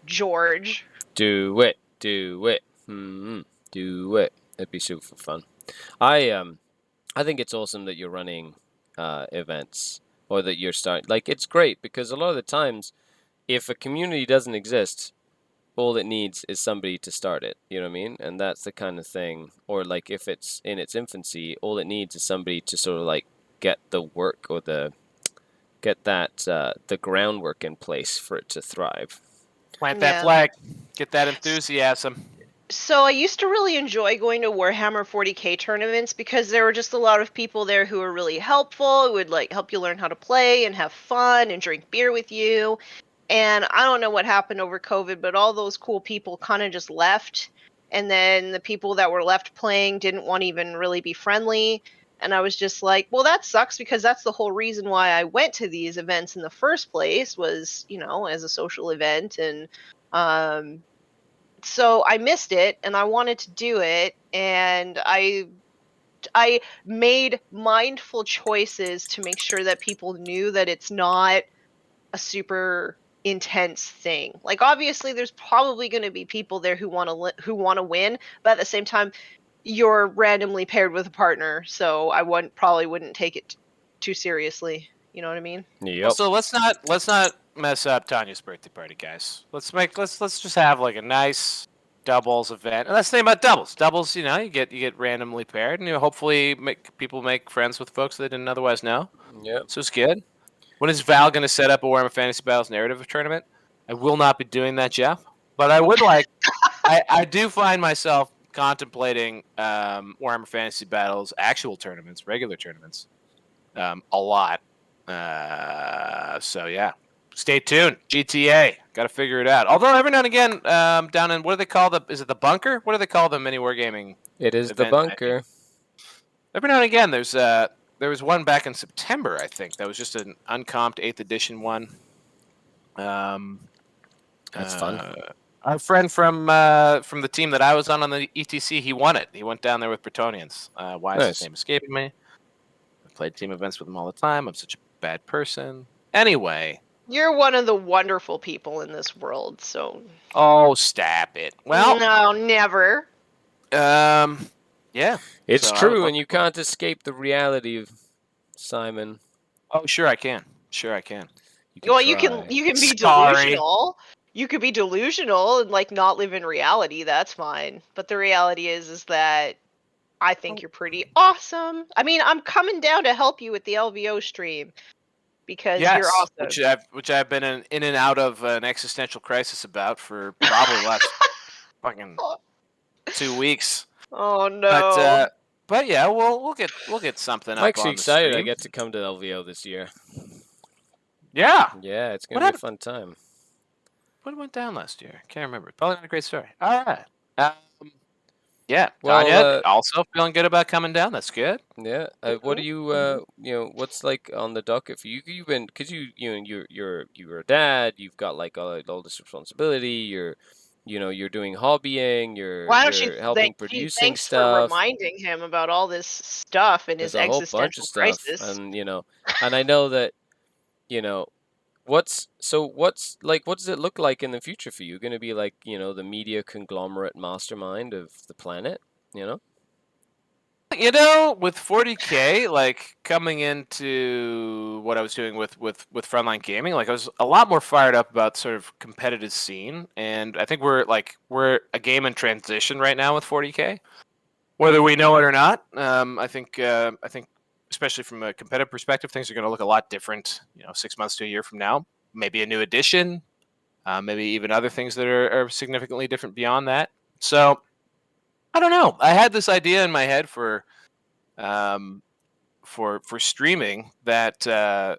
George. Do it. Do it. Do it. It'd be super fun. I think it's awesome that you're running events, or that you're starting. Like, it's great because a lot of the times, if a community doesn't exist, all it needs is somebody to start it. You know what I mean? And that's the kind of thing. Or like, if it's in its infancy, all it needs is somebody to sort of like get the work, or the groundwork in place for it to thrive. Plant that flag. Get that enthusiasm. So I used to really enjoy going to Warhammer 40k tournaments because there were just a lot of people there who were really helpful, who would like help you learn how to play and have fun and drink beer with you. And I don't know what happened over COVID, but all those cool people kind of just left. And then the people that were left playing didn't want to even really be friendly. And I was just like, well, that sucks, because that's the whole reason why I went to these events in the first place, was, you know, as a social event. And so I missed it, and I wanted to do it, and I made mindful choices to make sure that people knew that it's not a super intense thing. Like, obviously there's probably going to be people there who want to win, but at the same time you're randomly paired with a partner, so I probably wouldn't take it too seriously. You know what I mean? Yep. So let's not mess up Tanya's birthday party, guys. Let's just have like a nice doubles event. And let's think about doubles. Doubles, you know, you get randomly paired, and hopefully people make friends with folks they didn't otherwise know. Yep. So it's good. When is Val going to set up a Warhammer Fantasy Battles narrative tournament? I will not be doing that, Jeff. But I would like. I do find myself contemplating Warhammer Fantasy Battles actual tournaments, regular tournaments, a lot. So yeah, stay tuned. GTA, got to figure it out. Although every now and again, down in, what do they call is it the bunker? What do they call the mini wargaming? It is the bunker. Every now and again, there was one back in September, I think. That was just an uncomped 8th edition one. That's fun. Our friend from the team that I was on the ETC, he won it. He went down there with Bretonians. Why is his name escaping me? I played team events with him all the time. I'm such a bad person. Anyway. You're one of the wonderful people in this world, so... Oh, stop it. Well... No, never. Yeah. It's true, and you can't escape the reality of Simon. Oh, sure I can. Sure I can. You can be delusional. You could be delusional and like not live in reality. That's fine. But the reality is that I think you're pretty awesome. I mean, I'm coming down to help you with the LVO stream because you're awesome. Which I've been in and out of an existential crisis about for probably the last fucking 2 weeks. Oh no. But yeah, we'll get something. I'm actually excited. I get to come to LVO this year. Yeah. Yeah, it's gonna be a fun time. What went down last year? Can't remember. Probably not a great story. All right. Yeah. Well, Tanya, also feeling good about coming down. That's good. Yeah. What do you what's like on the docket for you? You've been, because you're a dad. You've got like all this responsibility. You're doing hobbying. You're helping producing thanks stuff. For reminding him about all this stuff and his existential crisis. And and I know that what's like, what does it look like in the future for you? Going to be like, the media conglomerate mastermind of the planet, with 40K, like coming into what I was doing with Frontline Gaming, like I was a lot more fired up about sort of competitive scene, and I think we're a game in transition right now with 40K, whether we know it or not. I think especially from a competitive perspective, things are going to look a lot different, 6 months to a year from now. Maybe a new edition, maybe even other things that are significantly different beyond that. So, I don't know. I had this idea in my head for streaming that I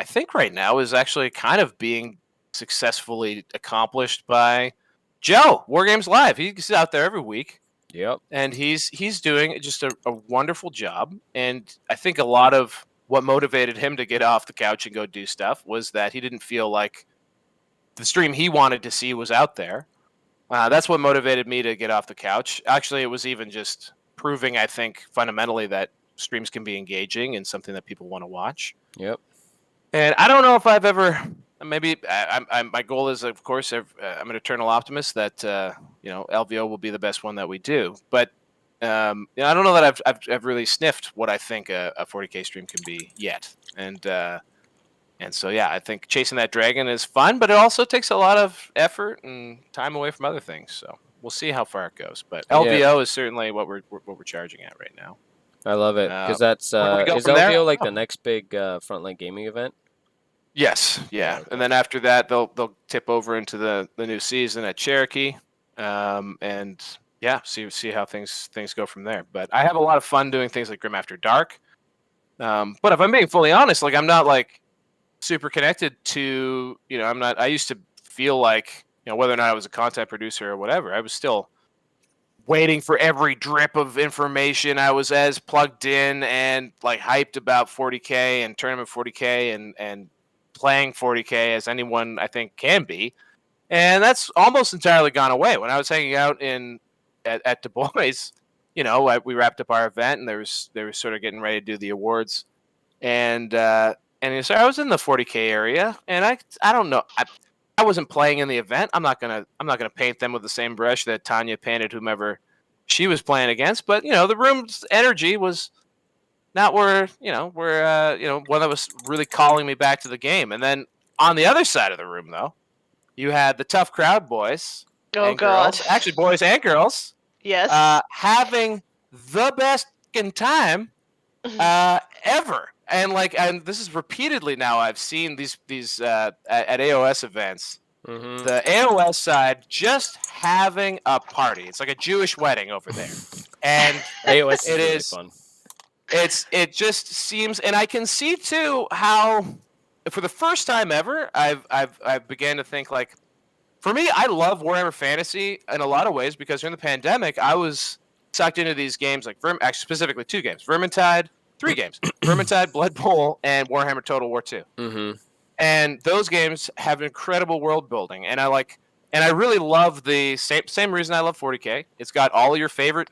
think right now is actually kind of being successfully accomplished by Joe, War Games Live. He's out there every week. Yep. and he's doing just a wonderful job. And I think a lot of what motivated him to get off the couch and go do stuff was that he didn't feel like the stream he wanted to see was out there. That's what motivated me to get off the couch. Actually, it was even just proving, I think, fundamentally that streams can be engaging and something that people want to watch. Yep. And I don't know if I've ever, maybe my goal is, of course, I'm an eternal optimist that LVO will be the best one that we do. But I don't know that I've really sniffed what I think a 40K stream can be yet. And so, yeah, I think chasing that dragon is fun, but it also takes a lot of effort and time away from other things. So we'll see how far it goes. But LVO is certainly what we're charging at right now. I love it because that's is LVO like the next big Frontline Gaming event? Yes, yeah, and then after that they'll tip over into the new season at Cherokee, and yeah, see how things go from there. But I have a lot of fun doing things like Grim After Dark. But if I'm being fully honest, like I'm not like super connected to, I'm not. I used to feel like, whether or not I was a content producer or whatever, I was still waiting for every drip of information. I was as plugged in and like hyped about 40K and tournament 40K and playing 40K as anyone I think can be. And that's almost entirely gone away. When I was hanging out at Du Bois, we wrapped up our event and they were sort of getting ready to do the awards. And so I was in the 40K area, and I don't know. I wasn't playing in the event. I'm not gonna paint them with the same brush that Tanya painted whomever she was playing against. But the room's energy was not where one that was really calling me back to the game. And then on the other side of the room, though, you had the tough crowd boys. Oh God! Girls, actually, boys and girls. Yes. Having the best time ever. And this is repeatedly now I've seen these at AOS events. Mm-hmm. The AOS side just having a party. It's like a Jewish wedding over there. And AOS is really fun. It just seems, and I can see too how for the first time ever I've began to think like, for me, I love Warhammer Fantasy in a lot of ways because during the pandemic I was sucked into these games like actually specifically 2 games, Vermintide. 3 games: Vermintide, Blood Bowl, and Warhammer Total War 2. Mm-hmm. And those games have incredible world building, and I really love the same reason I love 40K. It's got all of your favorite.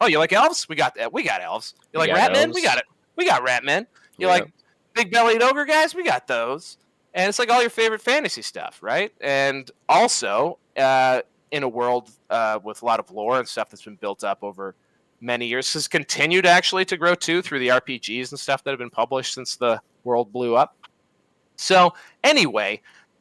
Oh, you like elves? We got that. We got elves. You like Ratmen? We got it. We got Ratmen. You like big bellied ogre guys? We got those. And it's like all your favorite fantasy stuff, right? And also in a world with a lot of lore and stuff that's been built up over many years, has continued actually to grow too through the RPGs and stuff that have been published since the world blew up. So anyway,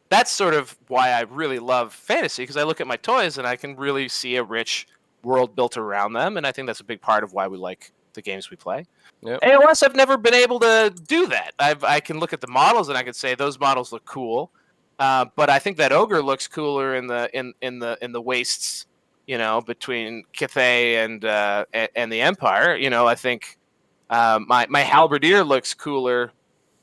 that's sort of why I really love fantasy, because I look at my toys and I can really see a rich world built around them, and I think that's a big part of why we like the games we play. Yep. AOS, I've never been able to do that. I can look at the models and I can say those models look cool, but I think that ogre looks cooler in the wastes, between Cathay and the Empire. I think my halberdier looks cooler,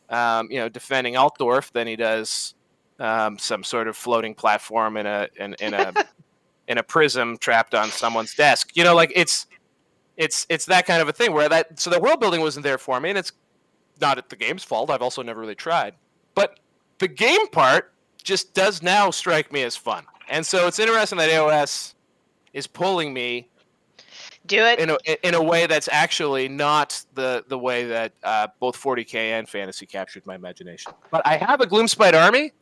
defending Altdorf than he does some sort of floating platform in a prism trapped on someone's desk. It's that kind of a thing where so the world building wasn't there for me, and it's not the game's fault. I've also never really tried, but the game part just does now strike me as fun, and so it's interesting that AOS is pulling me. Do it in a way that's actually not the way that both 40K and fantasy captured my imagination. But I have a Gloomspite army.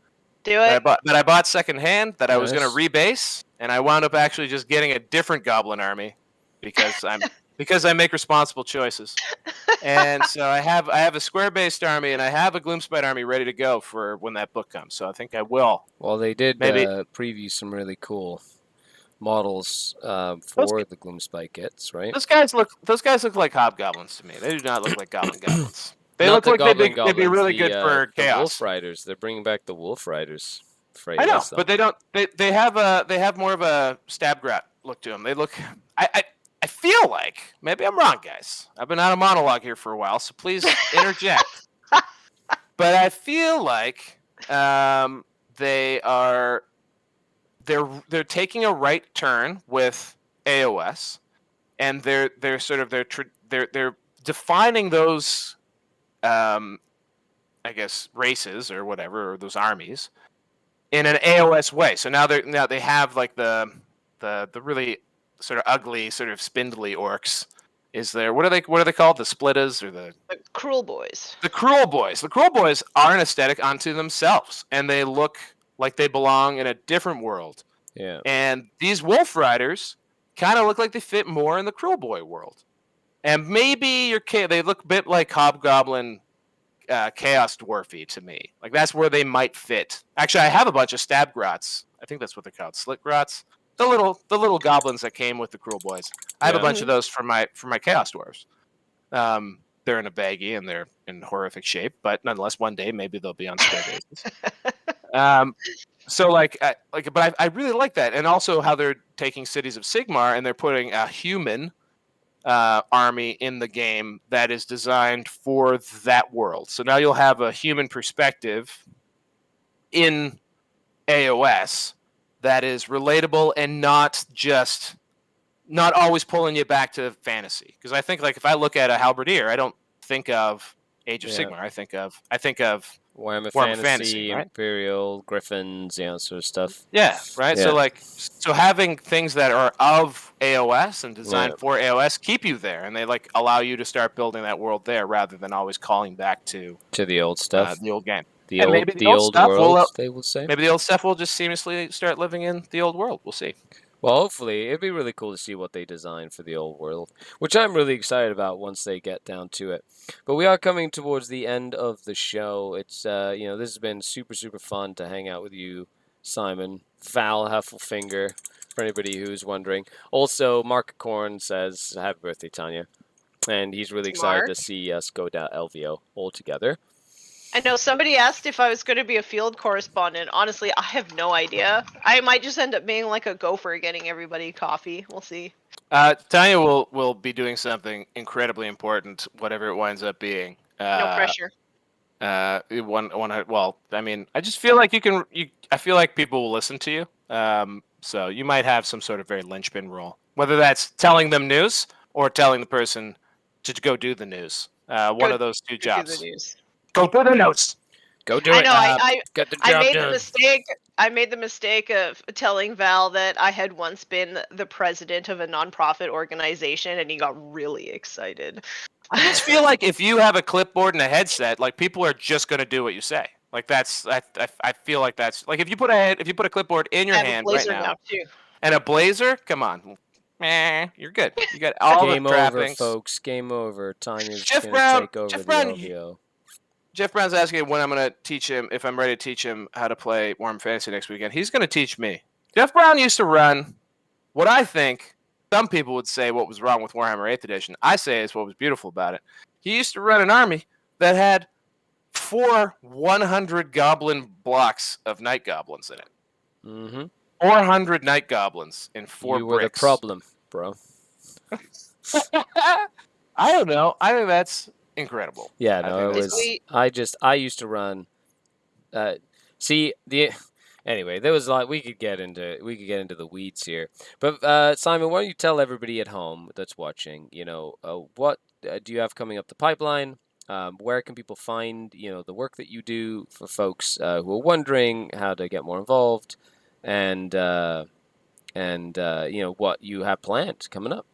Do it. That I bought secondhand that I was going to rebase, and I wound up actually just getting a different goblin army because I make responsible choices. And so I have a square-based army, and I have a Gloomspite army ready to go for when that book comes. So I think I will. Well, they did maybe preview some really cool models for the Gloomspite kits, right? Those guys look like hobgoblins to me. They do not look like goblins. They Not look the like Goblin they'd be really Goblins, good for the chaos. Wolf Riders. They're bringing back the Wolf Riders. I know, but they don't. They have more of a stab grat look to them. They look. I feel like, maybe I'm wrong, guys. I've been out of monologue here for a while, so please interject. But I feel like they're taking a right turn with AOS, and they're sort of they're defining those, I guess, races or whatever, or those armies in an AOS way. So now they have like the really sort of ugly, sort of spindly orcs. Is there what are they called? The Splittas or the Cruel boys. the Cruel Boys. The Cruel Boys are an aesthetic unto themselves, and they look like they belong in a different world. Yeah. And these Wolf Riders kind of look like they fit more in the Cruel Boy world. And maybe they look a bit like Hobgoblin Chaos Dwarfy to me. Like that's where they might fit. Actually, I have a bunch of Stab Grots. I think that's what they're called, Slit Grots. The little goblins that came with the Cruel Boys. I have a bunch of those for my Chaos Dwarves. They're in a baggie and they're in horrific shape, but nonetheless, one day maybe they'll be on square bases. So but I really like that, and also how they're taking Cities of Sigmar and they're putting a human army in the game that is designed for that world. So now you'll have a human perspective in AOS that is relatable and not always pulling you back to fantasy. Because I think like if I look at a halberdier, I don't think of Age of Sigmar. I think of Warhammer Fantasy, Fantasy, right? Imperial, Griffins, sort of stuff. Yeah, right. Yeah. So having things that are of AOS and designed for AOS keep you there, and they like allow you to start building that world there rather than always calling back to the old stuff, the old game. the stuff old world. They will say. Maybe the old stuff will just seamlessly start living in the old world. We'll see. Well, hopefully, it'd be really cool to see what they design for the old world, which I'm really excited about once they get down to it. But we are coming towards the end of the show. It's this has been super fun to hang out with you, Simon. Val Heffelfinger, for anybody who's wondering. Also, Mark Korn says happy birthday, Tanya, and he's really excited to see us go down LVO all together. I know somebody asked if I was going to be a field correspondent. Honestly, I have no idea. I might just end up being like a gopher getting everybody coffee. We'll see. Tanya will be doing something incredibly important, whatever it winds up being. No pressure. Well, I mean, I just feel like I feel like people will listen to you. So you might have some sort of very linchpin role, whether that's telling them news or telling the person to go do the news. One of those two jobs. Go do the notes. Go do it. Get the job done. I made the mistake of telling Val that I had once been the president of a nonprofit organization, and he got really excited. I just feel like if you have a clipboard and a headset, like people are just going to do what you say. Like I feel like that's like if you put a clipboard in your hand right now too. And a blazer, come on. You're good. You got all Game the over, trappings. folks. Game over. Tanya's Jeff gonna Brown, take over Jeff the Brown, LVO. Jeff Brown's asking when I'm going to teach him, if I'm ready to teach him how to play Warhammer Fantasy next weekend. He's going to teach me. Jeff Brown used to run what I think some people would say what was wrong with Warhammer 8th Edition. I say is what was beautiful about it. He used to run an army that had 4 100 goblin blocks of night goblins in it. Mm-hmm. 400 night goblins in 4 You were bricks. the problem, bro. I don't know. I think that's incredible. Yeah, no, it was. I used to run. Anyway, there was like we could get into the weeds here. But Simon, why don't you tell everybody at home that's watching? What do you have coming up the pipeline? Where can people find the work that you do for folks who are wondering how to get more involved, and what you have planned coming up?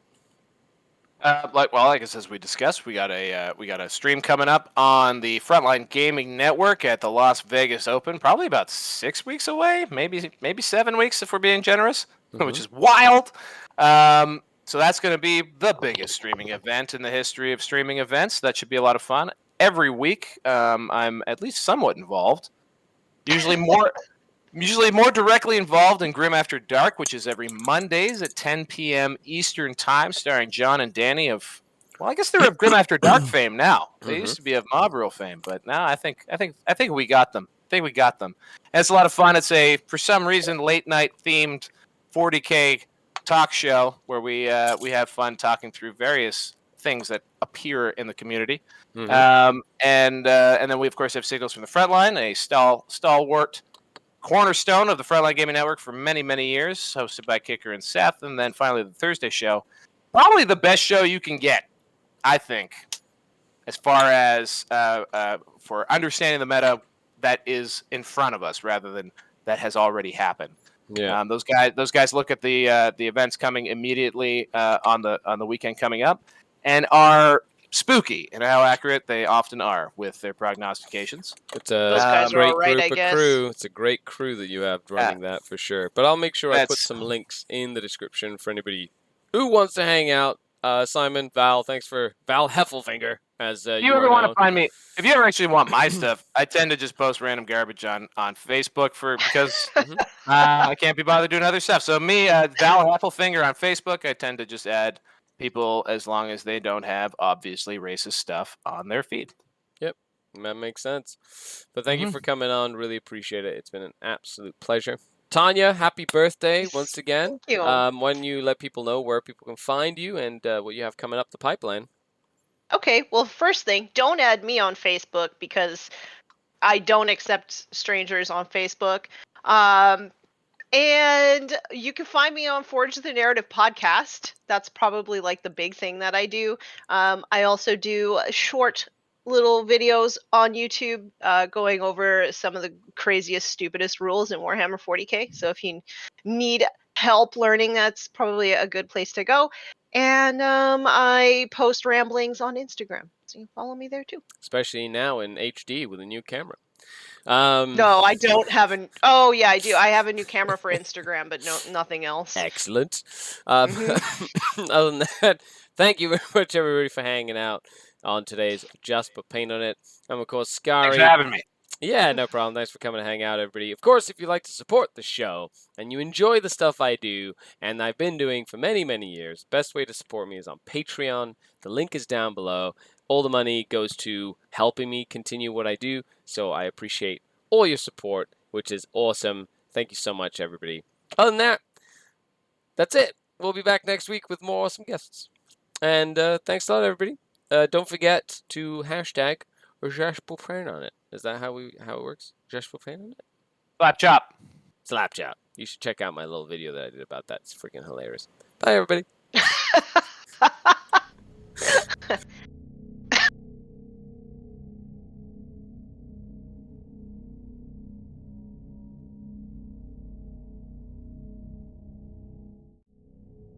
Like I guess as we discussed, we got a stream coming up on the Frontline Gaming Network at the Las Vegas Open, probably about 6 weeks away, maybe 7 weeks if we're being generous, which is wild. So that's going to be the biggest streaming event in the history of streaming events. That should be a lot of fun. Every week, I'm at least somewhat involved. Usually more directly involved in Grim After Dark, which is every Mondays at 10 p.m. Eastern Time, starring John and Danny of, well, I guess they're of Grim After Dark fame now. They used to be of Mob Rule fame, but now I think we got them. And it's a lot of fun. It's for some reason, late night themed 40K talk show where we have fun talking through various things that appear in the community. And then we of course have Signals from the Frontline, a stalwart cornerstone of the Frontline Gaming Network for many, many years, hosted by Kicker and Seth. And then finally the Thursday show probably the best show you can get, I think, as far as for understanding the meta that is in front of us rather than that has already happened. Yeah. Those guys look at the events coming immediately on the weekend coming up, and are spooky in how accurate they often are with their prognostications. It's Those a guys are great all right, group I of guess. crew. It's a great crew that you have running that for sure. But I'll make sure I put That's- some links in the description for anybody who wants to hang out. Simon, Val, thanks for Val Heffelfinger, as If you you ever are want to known. find me, if you ever actually want my stuff, I tend to just post random garbage on Facebook because I can't be bothered doing other stuff. So me, Val Heffelfinger on Facebook, I tend to just add people as long as they don't have obviously racist stuff on their feed. Yep, that makes sense. But thank you for coming on. Really appreciate it. It's been an absolute pleasure. Tanya, happy birthday once again. Thank you. Why don't you let people know where people can find you and what you have coming up the pipeline? Okay, well, first thing, don't add me on Facebook because I don't accept strangers on Facebook. And you can find me on Forge the Narrative podcast. That's probably like the big thing that I do. I also do short little videos on YouTube going over some of the craziest, stupidest rules in Warhammer 40k. So if you need help learning, that's probably a good place to go. And I post ramblings on Instagram. So you can follow me there too. Especially now in HD with a new camera. No, I don't have an. Oh yeah, I do. I have a new camera for Instagram, but nothing else. Excellent. Other than that, thank you very much, everybody, for hanging out on today's Just Put Paint on It. I'm, of course, Thanks Skari. for having me. Yeah, no problem. Thanks for coming to hang out, everybody. Of course, if you'd like to support the show and you enjoy the stuff I do and I've been doing for many, many years, best way to support me is on Patreon. The link is down below. All the money goes to helping me continue what I do, so I appreciate all your support, which is awesome. Thank you so much, everybody. Other than that, that's it. We'll be back next week with more awesome guests. And thanks a lot, everybody. Don't forget to hashtag SkaredCast on it. Is that how it works? SkaredCast on it? Slap chop. Slap chop. You should check out my little video that I did about that. It's freaking hilarious. Bye, everybody.